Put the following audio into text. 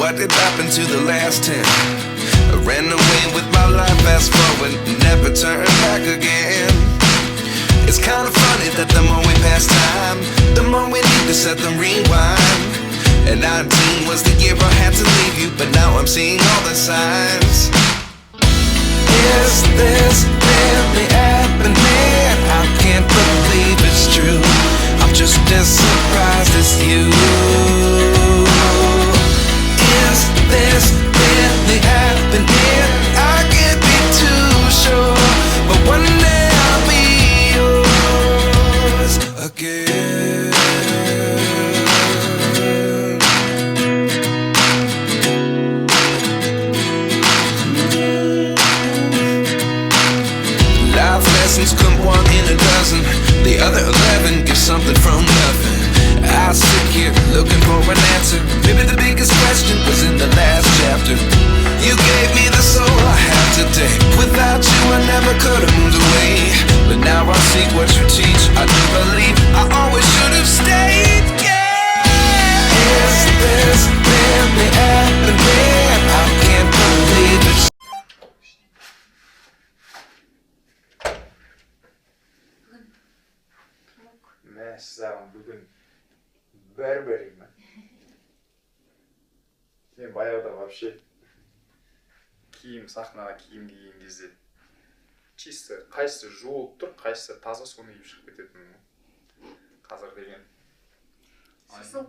What did happen to the last 10? I ran away with my life, fast forward, never turn back again. It's kind of funny that the more we pass time, the more we need to set them rewind. And 19 was the year I had to leave you, but now I'm seeing all the signs. Is this really happening? I can't believe it's true. I'm just as surprised as you. Is this really happening? I can't be too sure, but one day I'll be yours again. Life lessons come one in a dozen. The other 11 get something from nothing. I sit here looking for an answer. Maybe the biggest question was in the last chapter. You gave me the soul I have today. Without you I never could have moved away. But now I see what you teach. I do believe I always should have stayed. Yeah. Is this really happening? I can't believe it's Мәссаған, бүгін бәрі-бәрімін. Мен баяғыда вообще киім, сахнаға киім киген кезде чисто қайсысы жуылып тұр, қайсысы таза, соны киіп шығып кететінмін. Қазір деген. Сосын